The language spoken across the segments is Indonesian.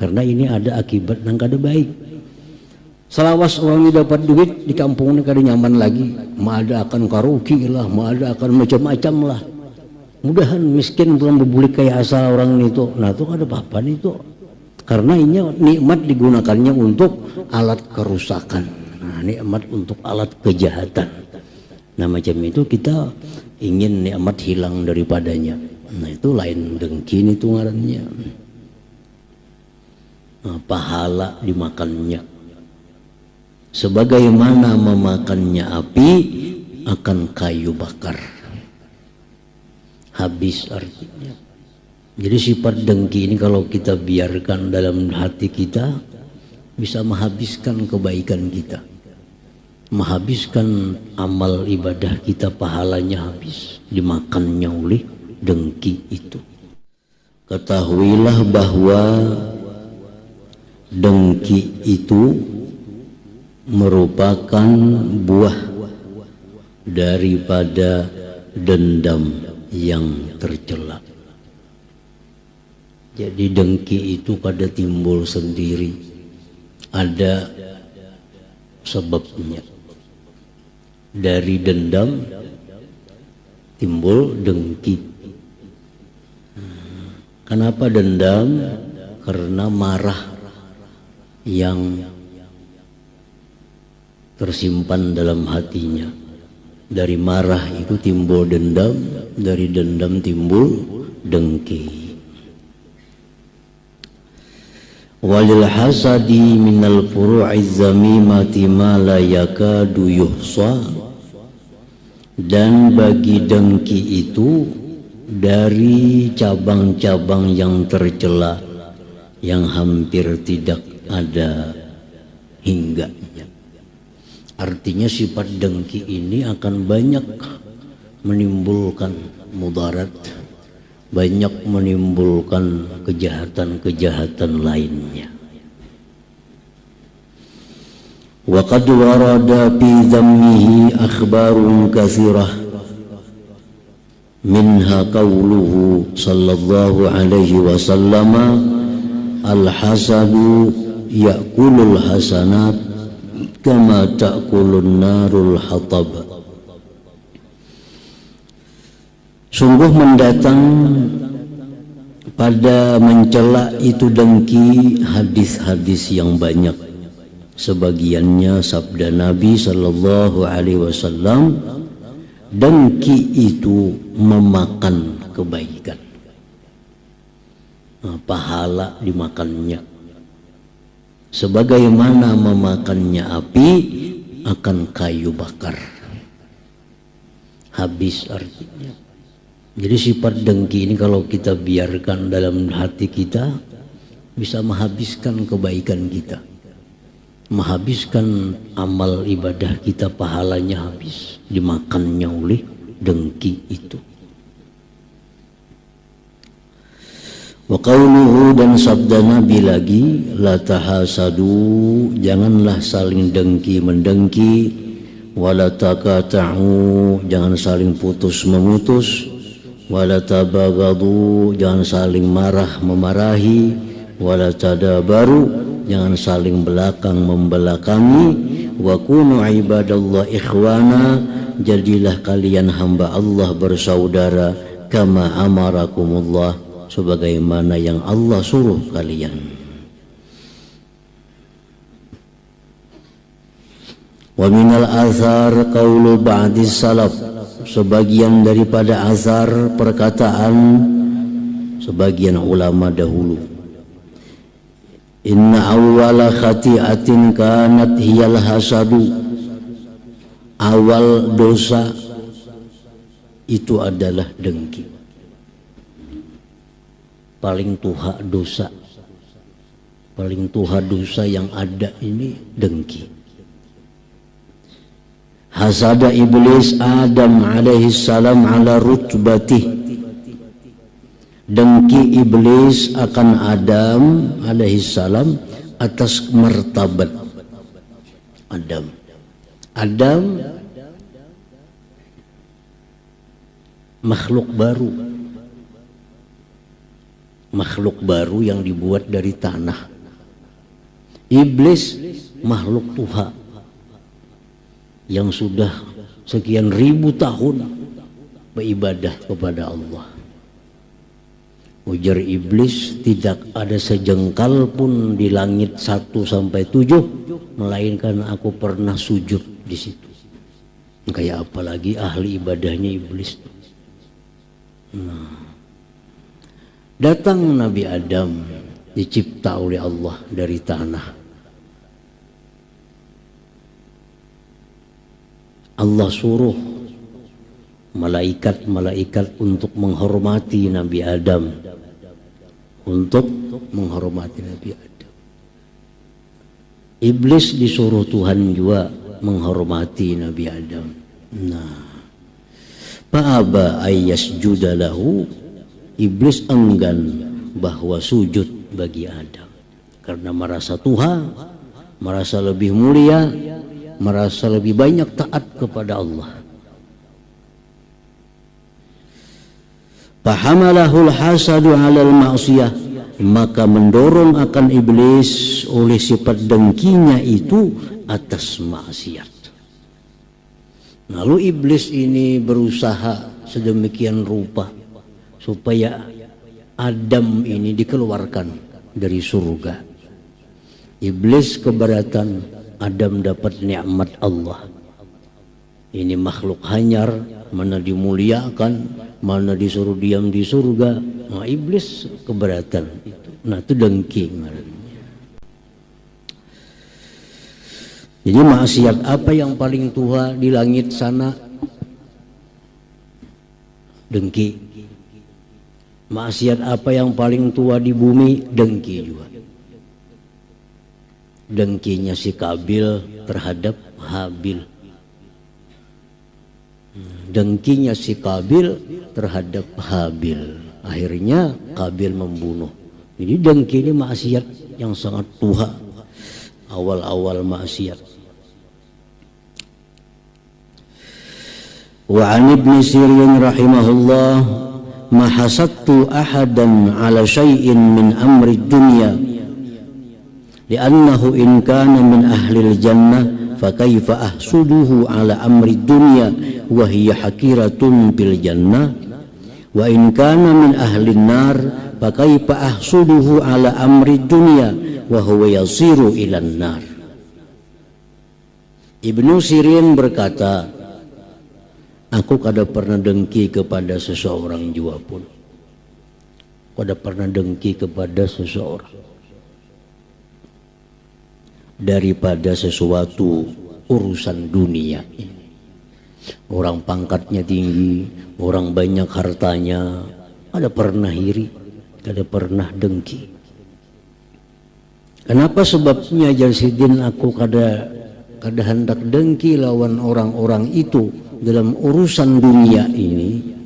Karena ini ada akibat yang kada baik. Selawas orang ini dapat duit di kampung ini kada nyaman lagi, ada akan karaoke lah, ada akan macam-macam lah. Mudahan miskin belum berbulik kayak asal orang itu. Nah itu ada apa-apa itu. Karena ini nikmat digunakannya untuk alat kerusakan. Nah, nikmat untuk alat kejahatan. Nah macam itu kita ingin nikmat hilang daripadanya. Nah itu lain dengki itu ngarannya. Nah, pahala dimakannya. Sebagaimana memakannya api akan kayu bakar. Habis artinya. Jadi sifat dengki ini kalau kita biarkan dalam hati kita bisa menghabiskan kebaikan kita, menghabiskan amal ibadah kita, pahalanya habis dimakannya oleh dengki itu. Ketahuilah bahwa dengki itu merupakan buah daripada dendam yang tercela. Jadi dengki itu kada timbul sendiri, ada sebabnya. Dari dendam timbul dengki. Kenapa dendam? Karena marah yang tersimpan dalam hatinya. Dari marah itu timbul dendam, dari dendam timbul dengki. Walil hasadi minal furu'iz zamimati ma la yakadu yuhsa, dan bagi dengki itu dari cabang-cabang yang tercela yang hampir tidak ada hingganya. Artinya sifat dengki ini akan banyak menimbulkan mudarat, banyak menimbulkan kejahatan-kejahatan lainnya. Wa qad warada fi dhammihi akhbarun katsirah minha qawluhu sallallahu alaihi wasallam al-hasadu ya'kulul hasanat kama ta'kulun narul hatab. Sungguh mendatang pada mencela itu dengki hadis-hadis yang banyak. Sebagiannya sabda Nabi sallallahu alaihi wasallam, dengki itu memakan kebaikan. Nah, pahala dimakannya. Sebagaimana memakannya api akan kayu bakar. Habis artinya. Jadi sifat dengki ini kalau kita biarkan dalam hati kita bisa menghabiskan kebaikan kita, menghabiskan amal ibadah kita, pahalanya habis dimakannya oleh dengki itu. Wa qauluhu, dan sabda Nabi lagi, la tahasadu, janganlah saling dengki mendengki, wala taqata'u, jangan saling putus memutus, wala tabagadu, jangan saling marah memarahi, wala tadabaru, jangan saling belakang membelakangi, wa kunu ibadallah ikhwana, jadilah kalian hamba Allah bersaudara, kama amarakumullah, sebagaimana yang Allah suruh kalian. Wa minal athar qaulu ba'dis salaf, sebagian daripada azar perkataan sebagian ulama dahulu. Inna awwala khati'atin kanat hiyal hasadu, awal dosa itu adalah dengki. Paling tuha dosa, paling tuha dosa yang ada ini dengki. Hasada iblis Adam alaihi salam ala rutbatih, dengki iblis akan Adam alaihi salam atas martabat Adam. Adam makhluk baru, makhluk baru yang dibuat dari tanah. Iblis makhluk Tuhan yang sudah sekian ribu tahun beribadah kepada Allah. Ujar iblis, tidak ada sejengkal pun di langit 1 sampai 7 melainkan aku pernah sujud di situ. Kayak apalagi ahli ibadahnya iblis. Nah, datang Nabi Adam dicipta oleh Allah dari tanah. Allah suruh malaikat-malaikat untuk menghormati Nabi Adam, untuk menghormati Nabi Adam. Iblis disuruh Tuhan juga menghormati Nabi Adam. Nah, fa'aba ayyasjuda lahu, iblis enggan bahwa sujud bagi Adam karena merasa Tuhan, merasa lebih mulia, merasa lebih banyak taat kepada Allah. Fahamalahul hasadu 'alal ma'siyah, maka mendorong akan iblis oleh sifat dengkinya itu atas maksiat. Lalu iblis ini berusaha sedemikian rupa supaya Adam ini dikeluarkan dari surga. Iblis keberatan Adam dapat nikmat Allah. Ini makhluk hanyar, mana dimuliakan, mana disuruh diam di surga. Nah, iblis keberatan itu. Nah, itu dengki. Jadi maksiat apa yang paling tua di langit sana? Dengki. Maksiat apa yang paling tua di bumi? Dengki juga. Dengkinya si Kabil terhadap Habil. Dengkinya si Kabil terhadap Habil. Akhirnya Kabil membunuh. Jadi dengki ini maksiat yang sangat tua. Awal-awal maksiat. Wa an Ibnu Sirin rahimahullah, ma hasattu ahadan ala syai'in min amri dunya li'annahu in kana min ahli al-jannah fa kaifa ahsuduhu ala amri dunya wa hiya hakiratun bil jannah wa in kana min ahli an-nar fa kaifa ahsuduhu ala amri dunya wa huwa yasiru ila an-nar. Ibnu Sirin berkata, aku kada pernah dengki kepada seseorang jua pun. Kada pernah dengki kepada seseorang daripada sesuatu urusan dunia ini. Orang pangkatnya tinggi, orang banyak hartanya, kada pernah iri, kada pernah dengki. Kenapa sebabnya Jansidin aku kada hendak dengki lawan orang-orang itu dalam urusan dunia ini?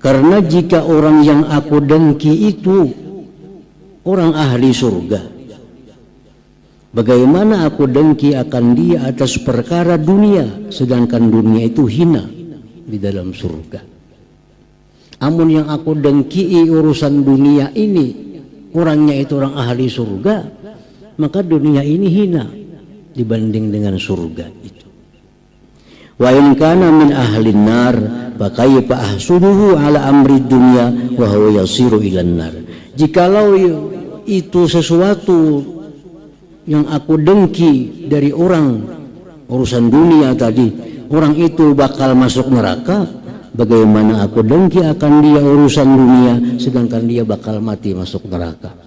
Karena jika orang yang aku dengki itu orang ahli surga, bagaimana aku dengki akan dia atas perkara dunia, sedangkan dunia itu hina di dalam surga. Amun yang aku dengki urusan dunia ini, orangnya itu orang ahli surga, maka dunia ini hina dibanding dengan surga itu. Wa in kana min ahli nar fa kayfa ahsuduhu ala amri dunya wa huwa yasiru ila nar. Jikalau itu sesuatu yang aku dengki dari orang urusan dunia tadi, orang itu bakal masuk neraka, bagaimana aku dengki akan dia urusan dunia sedangkan dia bakal mati masuk neraka.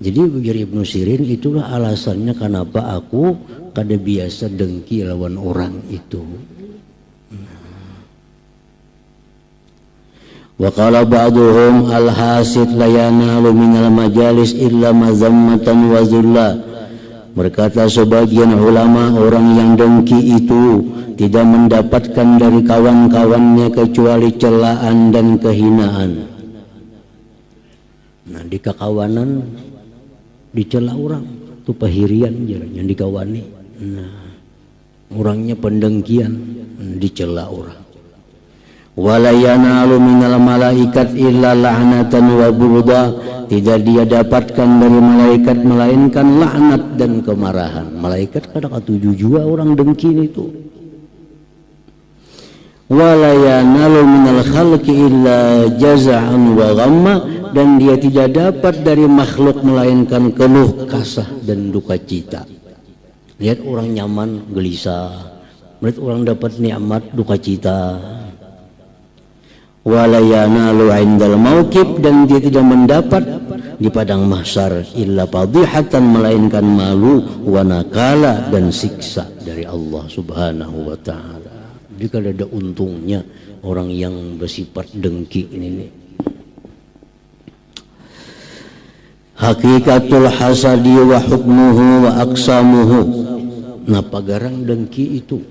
Jadi bagi Ibnu Sirin itulah alasannya kenapa aku kada biasa dengki lawan orang itu. Wa qala ba'duhum al-hasid la yanalu minal majalis illa mazammatan wa zulla. Berkata sebagian ulama, orang yang dengki itu tidak mendapatkan dari kawan-kawannya kecuali celaan dan kehinaan. Nah, di kekawanan dicela orang, itu pahirian yang dikawani. Nah, orangnya pendengkian, dicela orang. Wala yanalu minal malaikat illa la'natan wa burda, tidak dia dapatkan dari malaikat melainkan laknat dan kemarahan. Malaikat kadang ketujuh juga orang dengki itu. Wala yanalu minal khalqi illa jaza'an wa ghamma, dan dia tidak dapat dari makhluk melainkan keluh kesah dan duka cita. Lihat orang nyaman gelisah, melihat orang dapat nikmat duka cita. Wala yanalu indal mauqif, dan dia tidak mendapat di padang mahsyar illa fadhihatan, melainkan malu wa nakala dan siksa dari Allah Subhanahu wa taala. Jadi kalau ada untungnya orang yang bersifat dengki ini. Hakikatul hasadi wa hukmuhu wa aqsamuhu. Nah, pagarang dengki itu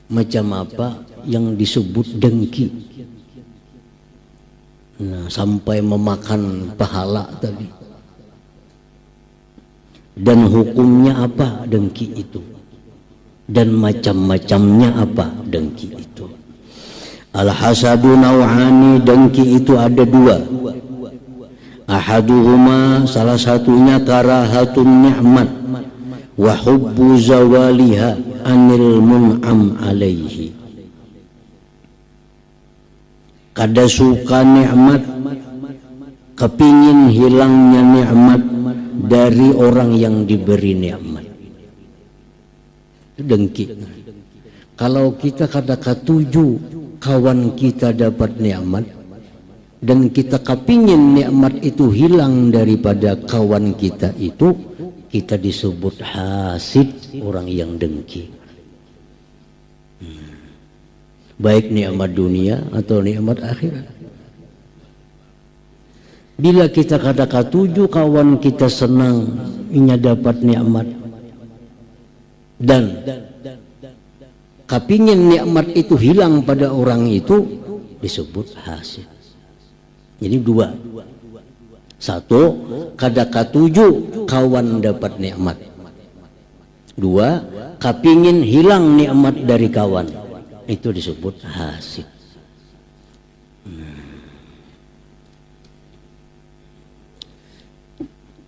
macam apa yang disebut dengki? Nah, sampai memakan pahala tadi. Dan hukumnya apa dengki itu? Dan macam-macamnya apa dengki itu? Al-hasadu naw'ani, dengki itu ada dua. Ahaduhuma, salah satunya karahatun ni'mat wa hubbu zawaliha anil mun'am alaihi. Kada suka nikmat, kepingin hilangnya nikmat dari orang yang diberi nikmat. Dengki. Kalau kita kada katuju kawan kita dapat nikmat dan kita kepingin nikmat itu hilang daripada kawan kita itu, kita disebut hasid, orang yang dengki. Baik nikmat dunia atau nikmat akhirat. Bila kita kada katuju kawan kita senang inya dapat nikmat dan kepingin nikmat itu hilang pada orang itu, disebut hasid. Jadi dua. Satu, kada katuju kawan dapat nikmat. Dua, kepingin hilang nikmat dari kawan, itu disebut hasid.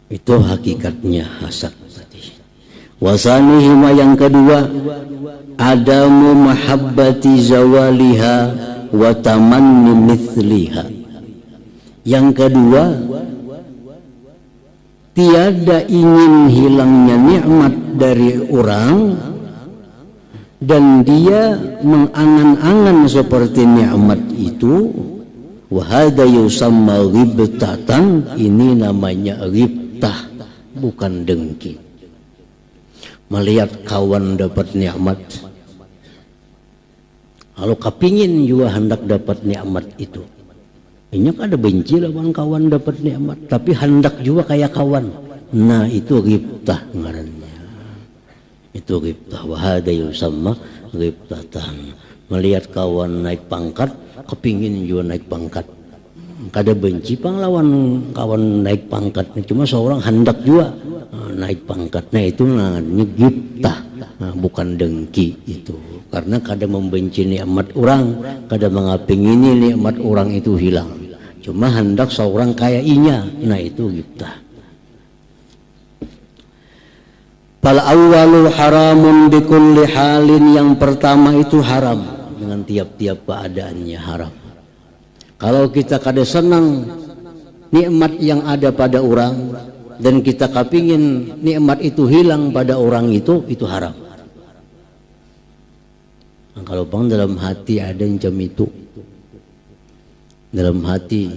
Itu hakikatnya hasad. Wasanihima, yang kedua, adamu mahabbati zawaliha wa tamanni mithliha. Yang kedua, tiada ingin hilangnya nikmat dari orang dan dia mengangan-angan seperti nikmat itu. Wa hadza yusamma ghibtatan, ini namanya ghibtah, bukan dengki. Melihat kawan dapat nikmat, kalau kepingin juga hendak dapat nikmat itu. Ini ada benci lawan kawan dapat nikmat, tapi hendak juga kayak kawan. Nah, itu ghibtah ngarannya. Itu ghibtah. Wa hadza yusamma ghibtatan. Melihat kawan naik pangkat, kepingin juga naik pangkat. Kada benci panglawan kawan naik pangkat, cuma seorang hendak juga naik pangkat. Nah, itu namanya ghibtah, bukan dengki itu. Karena kada membenci nikmat orang, kada mengapingini nikmat orang itu hilang, cuma hendak seorang kaya inya. Nah, itu ghibtah. Fal awwalu haramun bikulli halin, yang pertama itu haram dengan tiap-tiap keadaannya, haram. Kalau kita kada senang nikmat yang ada pada orang dan kita kepingin nikmat itu hilang pada orang itu haram. Nah, kalau bang dalam hati ada macam itu, dalam hati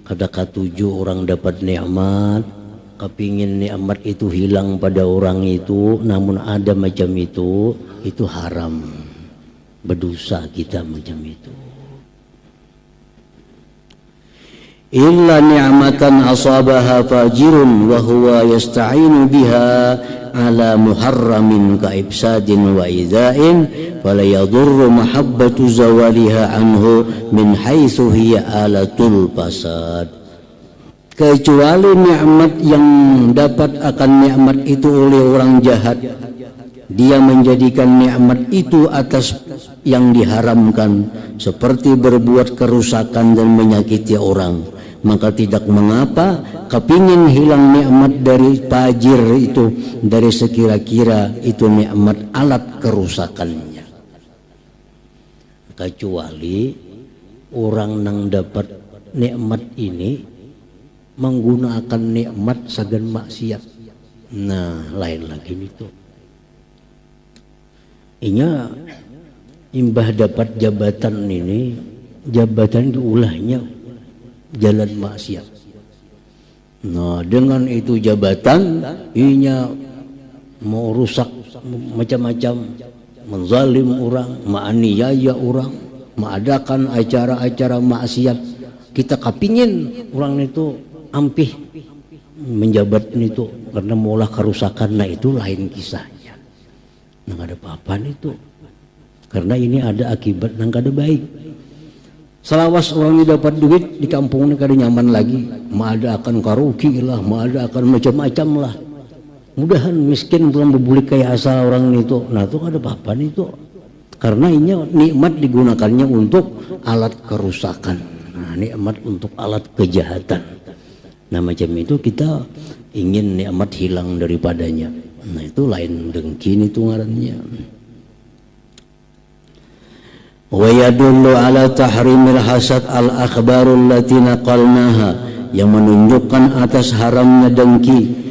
kada katuju orang dapat nikmat, kepingin nikmat itu hilang pada orang itu, namun ada macam itu haram. Berdosa kita macam itu. Illa ni'matan asabaha fajirun wa huwa yasta'inu biha ala muharramin ka ibsadin wa idha'in fala yadurru mahabbatu zawaliha anhu min haitsu hiya alatul fasad. Kecuali nikmat yang dapat akan nikmat itu oleh orang jahat, dia menjadikan nikmat itu atas yang diharamkan, seperti berbuat kerusakan dan menyakiti orang, maka tidak mengapa kepingin hilang nikmat dari fajir itu, dari sekira-kira itu nikmat alat kerusakannya. Kecuali orang yang dapat nikmat ini menggunakan nikmat sagan maksiat, nah lain lagi itu. Inya imbah dapat jabatan ini, jabatan diulahnya jalan maksiat. Nah dengan itu jabatan inya mau rusak macam-macam, menzalim orang, menganiaya orang, mengadakan acara-acara maksiat. Kita kepingin orang itu ampih menjabat itu karena maulah kerusakan, nah itu lain kisahnya. Nggak ada apa-apaan itu, karena ini ada akibat nang kada baik. Selawas orang ini dapat duit di kampung ini kada nyaman lagi, ada akan karaoke lah, ada akan macam-macam lah. Mudahan miskin belum berbulik kayak asal orang itu, nah itu kada apa-apaan itu, karena ini nikmat digunakannya untuk alat kerusakan, nah nikmat untuk alat kejahatan. Nah macam itu kita ingin nikmat hilang daripadanya. Nah itu lain dengki itu ngarannya. Wa yadullu ala tahrimil hasad al akhbarul lati naqalnaha, yang menunjukkan atas haramnya dengki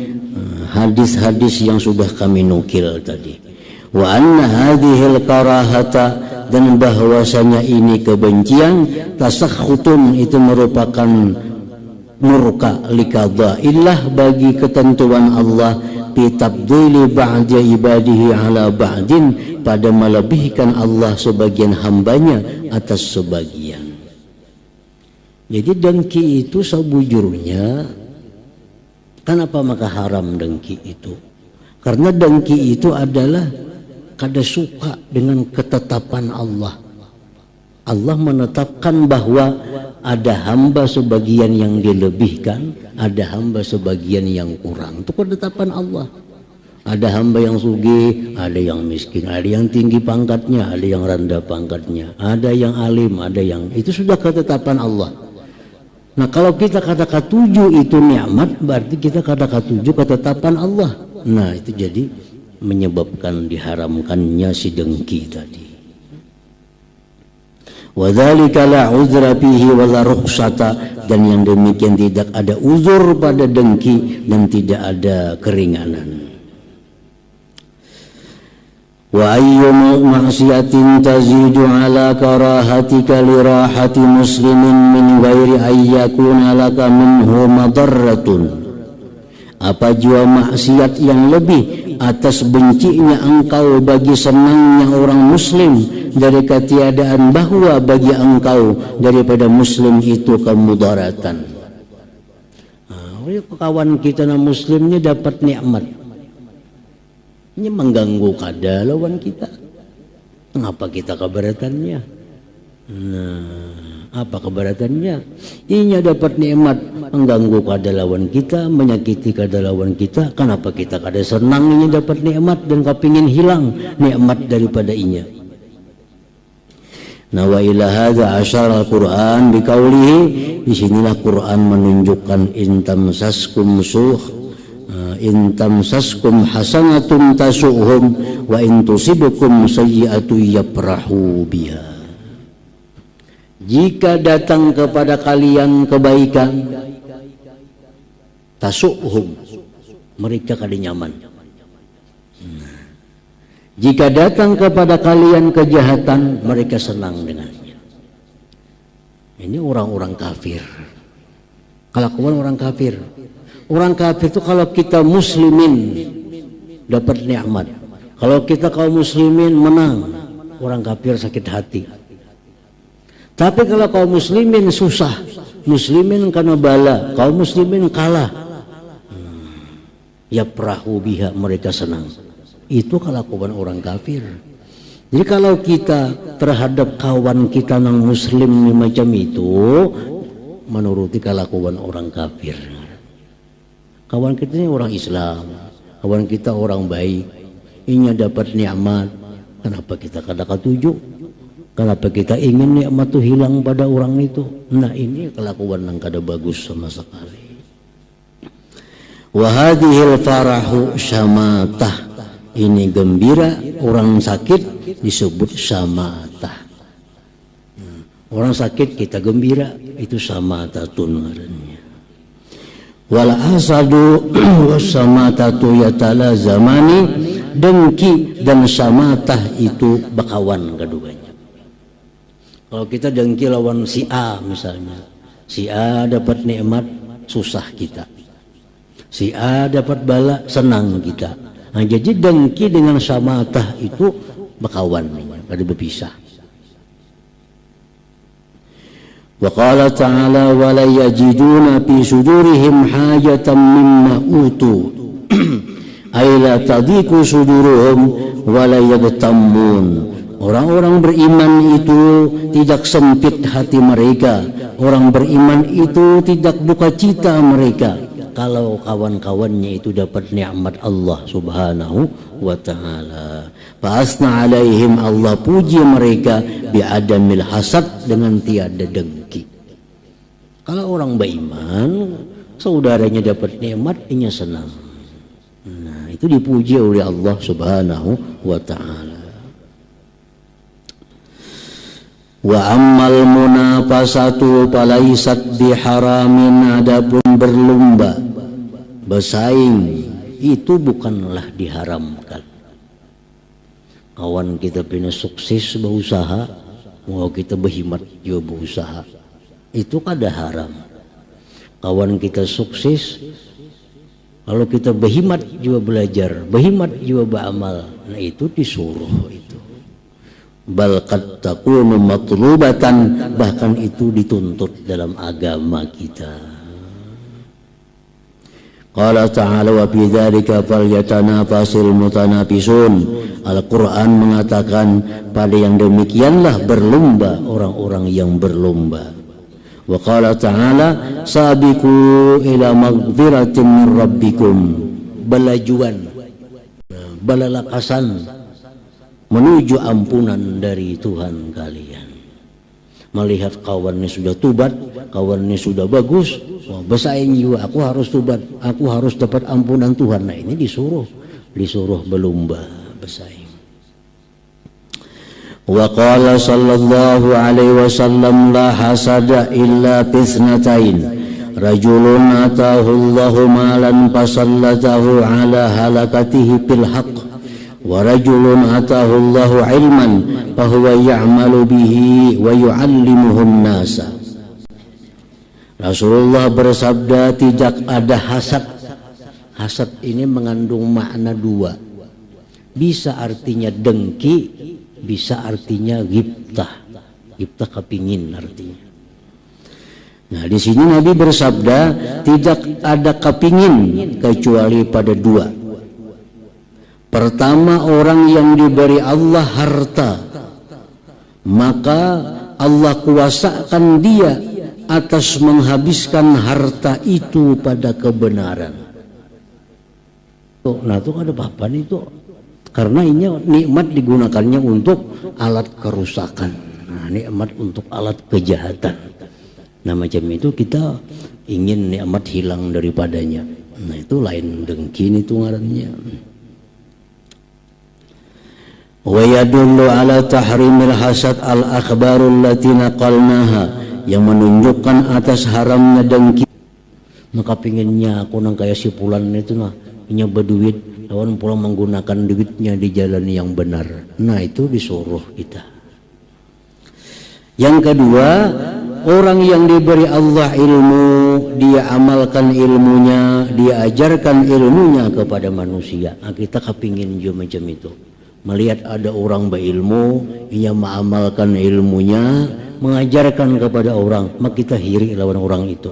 hadis-hadis yang sudah kami nukil tadi. Wa anna hadhil karahata, dan bahwasanya ini kebencian, tasakhutun itu merupakan murka likadha'illah, bagi ketentuan Allah, bitabdili ba'da ibadihi ala ba'din, pada melebihkan Allah sebagian hambanya atas sebagian. Jadi dengki itu sebujurnya, kenapa maka haram dengki itu? Karena dengki itu adalah kada suka dengan ketetapan Allah. Allah menetapkan bahwa ada hamba sebagian yang dilebihkan, ada hamba sebagian yang kurang. Itu ketetapan Allah. Ada hamba yang sugih, ada yang miskin, ada yang tinggi pangkatnya, ada yang rendah pangkatnya, ada yang alim, ada yang, itu sudah ketetapan Allah. Nah kalau kita katakan tujuh itu nikmat, berarti kita katakan tujuh ketetapan Allah. Nah itu jadi menyebabkan diharamkannya si dengki tadi. Wadzalika la uzra fihi wala rukhsata, dan yang demikian tidak ada uzur pada dengki dan tidak ada keringanan. Wa ayyu ma'siyatin tazidu ala karahatika lirahati muslimin min ghairi ayyakuna laka minhu madarratun. Apa jua maksiat yang lebih atas bencinya engkau bagi senangnya orang muslim, dari ketiadaan bahwa bagi engkau daripada muslim itu kemudaratan. Kawan kita na muslimnya dapat nikmat, ini mengganggu kada lawan kita, mengapa kita keberatannya? Nah, apa keberatannya? Inya dapat nikmat, mengganggu kada lawan kita, menyakiti kada lawan kita. Kenapa kita kada senang inya dapat nikmat dan kepingin hilang nikmat daripada inya? Nah wa ila hadza asyara al-Qur'an biqaulihi, disinilah Quran menunjukkan intamsaskum hasanatun tasuhum wa intusibukum sayyi'atu yaprahu biha. Jika datang kepada kalian kebaikan, tasuhum, mereka kada nyaman. Jika datang kepada kalian kejahatan, mereka senang dengannya. Ini orang-orang kafir. Kelakuan orang kafir. Orang kafir itu kalau kita muslimin dapat nikmat, kalau kita kaum muslimin menang, orang kafir sakit hati. Tapi kalau kaum muslimin susah, muslimin kena bala, kaum muslimin kalah, ya perahu biha, mereka senang. Itu kelakuan orang kafir. Jadi kalau kita terhadap kawan kita yang muslim macam itu, menuruti kelakuan orang kafir. Kawan kita ini orang Islam, kawan kita orang baik, inya dapat nikmat. Kenapa kita kada katuju? Kenapa kita ingin nikmat itu hilang pada orang itu? Nah, ini kelakuan yang kada bagus sama sekali. Wa hadhil farahu syamatah. Ini gembira, orang sakit disebut syamatah. Orang sakit kita gembira, itu syamathatun ngarannya. Wal asadu wasyamatatu yatalazamani, dengki dan syamatah itu bakawan keduanya. Kalau kita dengki lawan si A misalnya, si A dapat nikmat, susah kita. Si A dapat bala, senang kita. Nah, jadi dengki dengan syamatah itu bakawan, kada berpisah. Wa qala ta'ala wa la yajiduna fi sudurihim hajatan mimma utu ay la tadiku suduruhum wa la yagtammun. Orang-orang beriman itu tidak sempit hati mereka. Orang beriman itu tidak duka cita mereka kalau kawan-kawannya itu dapat nikmat Allah Subhanahu wa ta'ala. Fa'asna alaihim, Allah puji mereka bi'adamil hasad, dengan tiada dengki. Kalau orang beriman, saudaranya dapat nikmat, inya senang. Nah, itu dipuji oleh Allah Subhanahu wa ta'ala. Wa ammal munafasatu falaisat biharamin, adapun berlomba bersaing itu bukanlah diharamkan. Kawan kita punya sukses berusaha, mau kita berhimat juga berusaha, itu kada haram. Kawan kita sukses, kalau kita berhimat juga belajar, berhimat juga beramal, nah itu disuruh itu. Bal qad takunu matlubatan, bahkan itu dituntut dalam agama kita. Qala ta'ala wa fi dzalika falyatanafasul mutanafisun. Al-Qur'an mengatakan pada yang demikianlah berlomba orang-orang yang berlomba. Wa qala ta'ala sabiqu ila maghfiratin min rabbikum, balajuan, balalakasan menuju ampunan dari Tuhan kalian. Melihat kawannya sudah tubat, kawannya sudah bagus, wah, bersaing juga, aku harus tubat, aku harus dapat ampunan Tuhan. Nah, ini disuruh berlomba, bersaing. Wa qala sallallahu alaihi wasallam la hasada illa bisnatain, rajulun atahu Allahu malan fasallatahu ala halakatihi bil haqq, wa rajulun atahu Allahu ilman fahuwa ya'malu bihi wa yu'allimuhun nasa. Rasulullah bersabda tidak ada hasad. Hasad ini mengandung makna dua. Bisa artinya dengki, bisa artinya ghibtah. Ghibtah kepingin artinya. Nah, di sini Nabi bersabda tidak ada kepingin kecuali pada dua. Pertama, orang yang diberi Allah harta, maka Allah kuasakan dia atas menghabiskan harta itu pada kebenaran. Nah, itu ada apa itu? Karena ini nikmat digunakannya untuk alat kerusakan. Nah, nikmat untuk alat kejahatan. Nah, macam itu kita ingin nikmat hilang daripadanya. Nah, itu lain dengki itu ngarannya. Wa yadullu ala tahrimil hasad al-akhbarul lati naqalnaha, yang menunjukkan atas haramnya dengki. Maka pinginnya aku nang kaya si Fulan itu nah, punya berduit, lawan pulang menggunakan duitnya di jalan yang benar. Nah, itu disuruh kita. Yang kedua, orang yang diberi Allah ilmu, dia amalkan ilmunya, dia ajarkan ilmunya kepada manusia. Nah, kita kepingin juga macam itu. Melihat ada orang berilmu, ia mengamalkan ilmunya, mengajarkan kepada orang, maka kita hiri lawan orang itu.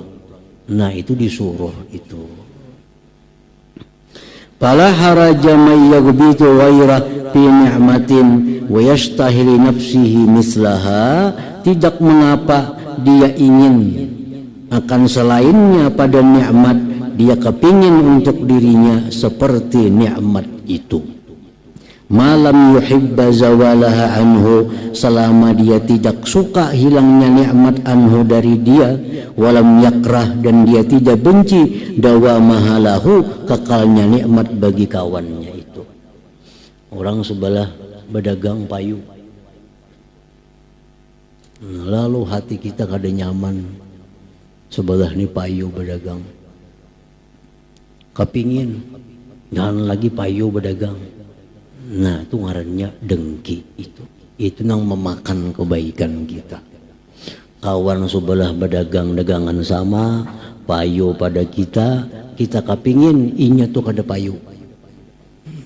Nah, itu disuruh itu. Fala haraja may yaghbitu ghairah fi ni'matin wa yastahili nafsihi mislaha, tidak mengapa dia ingin akan selainnya pada nikmat, dia kepingin untuk dirinya seperti nikmat itu. malam yuhibba zawalaha anhu, selama dia tidak suka hilangnya nikmat anhu dari dia, walam yakrah, dan dia tidak benci dawamahalahu, kekalnya nikmat bagi kawannya itu. Orang sebelah berdagang payu, lalu hati kita kada nyaman, sebelah ni payu berdagang, kepingin jangan lagi payu berdagang. Nah itu ngarannya dengki. Itu nang memakan kebaikan kita. Kawan sebelah berdagang dagangan sama, payu pada kita kepingin inya tuh kada payu,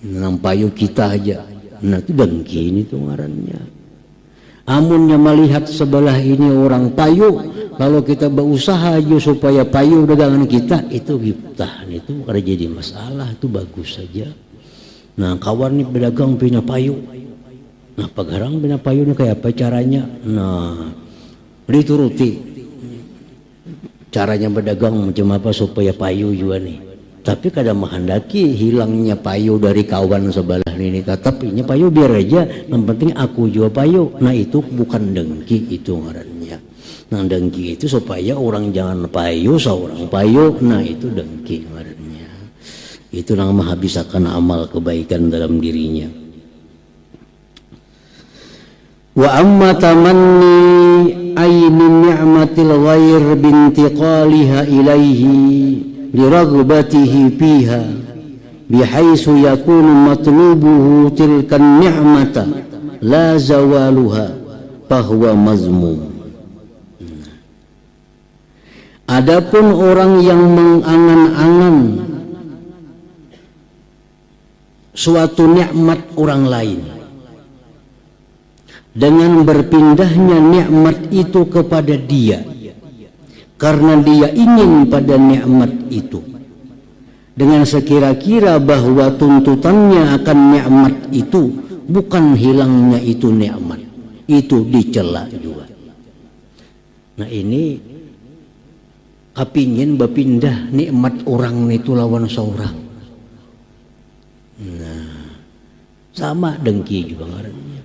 nang payu kita aja. Nah itu dengki, ini tuh ngarannya. Amunnya melihat sebelah ini orang payu, lalu kita berusaha aja supaya payu dagangan kita, itu ghibtah, itu kada jadi masalah, itu bagus saja. Nah kawan nih berdagang punya payu, nah pagarang punya payu nih kayak apa caranya? Nah dituruti caranya berdagang macam apa supaya payu juga nih. Tapi kadang menghendaki hilangnya payu dari kawan sebelah ini, tetap ini payu biar aja, yang penting aku juga payu. Nah itu bukan dengki, itu ngarannya. Nah dengki itu supaya orang jangan payu, seorang payu. Nah itu dengki ngarannya. Itu yang menghabiskan amal kebaikan dalam dirinya. Wa amma tamanni ayni ni'matil ghair bintiqaliha ilaihi liraghbatihi fiha bihaitsu yakunu matlubuhu tilkan ni'mata la zawaluha fahuwa mazmum. Adapun orang yang mengangan-angan suatu nikmat orang lain dengan berpindahnya nikmat itu kepada dia karena dia ingin pada nikmat itu, dengan sekira-kira bahwa tuntutannya akan nikmat itu bukan hilangnya itu nikmat, itu dicela juga. Nah ini kepingin berpindah nikmat orang itu lawan seorang. Nah, sama dengki juga ngarannya.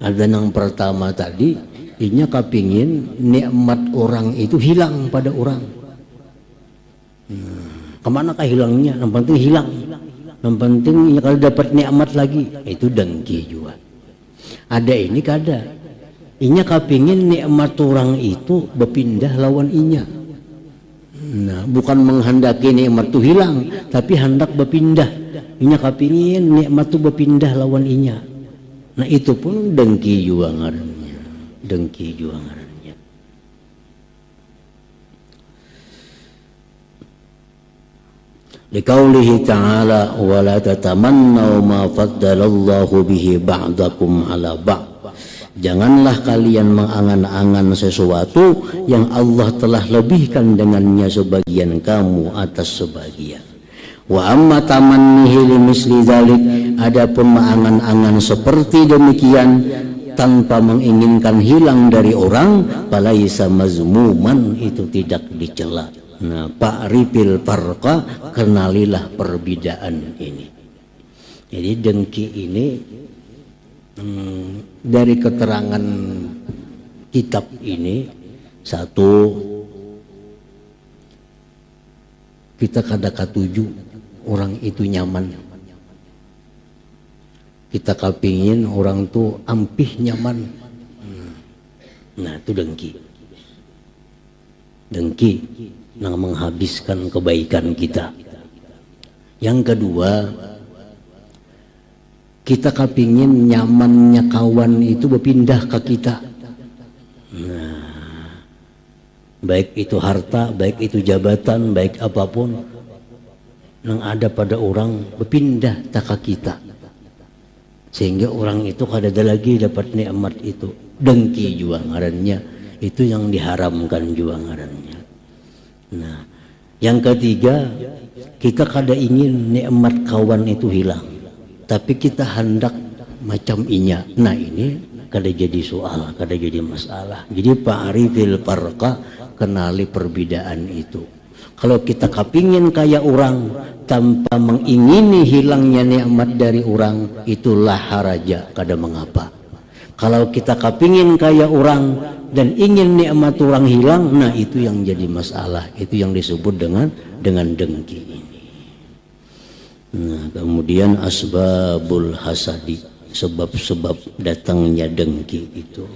Ada yang pertama tadi, inya kepingin nikmat orang itu hilang pada orang. Kemanakah hilangnya? Yang penting hilang. Yang penting kalau dapat nikmat lagi, itu dengki juga. Ada ini kada. Inya kepingin nikmat orang itu berpindah lawan inya. Nah, bukan menghendaki nikmat itu hilang, tapi hendak berpindah. Inya kepingin nikmat itu berpindah lawan inya. Nah, itu pun dengki juga ngarannya. Dengki juga ngarannya. Liqaulihi ta'ala wa la tatamannaw ma faddalallahu bihi ba'dakum 'ala ba'd. Janganlah kalian mengangan-angan sesuatu yang Allah telah lebihkan dengannya sebagian kamu atas sebagian. Wa amma tamannihi limisli dzalik, adapun mengangan-angan seperti demikian tanpa menginginkan hilang dari orang, falaisa mazmuman, itu tidak dicela. Nah, fa'rifil farqa, kenalilah perbedaan ini. Jadi dengki ini dari keterangan kitab ini, satu, kita kada katuju orang itu nyaman, kita kepingin orang tu ampih nyaman. Nah itu dengki yang menghabiskan kebaikan kita. Yang kedua, kita kepingin nyamannya kawan itu berpindah ke kita. Nah, baik itu harta, baik itu jabatan, baik apapun yang ada pada orang berpindah ke kita, sehingga orang itu kada ada lagi dapat nikmat itu. Dengki juga ngarannya, itu yang diharamkan juga ngarannya. Nah, yang ketiga, kita kada ingin nikmat kawan itu hilang, tapi kita hendak macam inya. Nah ini kada jadi soal, kada jadi masalah. Jadi fa'rifil farqa, kenali perbedaan itu. Kalau kita kepingin kaya orang tanpa mengingini hilangnya nikmat dari orang, itulah haraja, kada mengapa. Kalau kita kepingin kaya orang dan ingin nikmat orang hilang, nah itu yang jadi masalah. Itu yang disebut dengan dengki ini. Nah, kemudian asbabul hasadi, sebab-sebab datangnya dengki itu.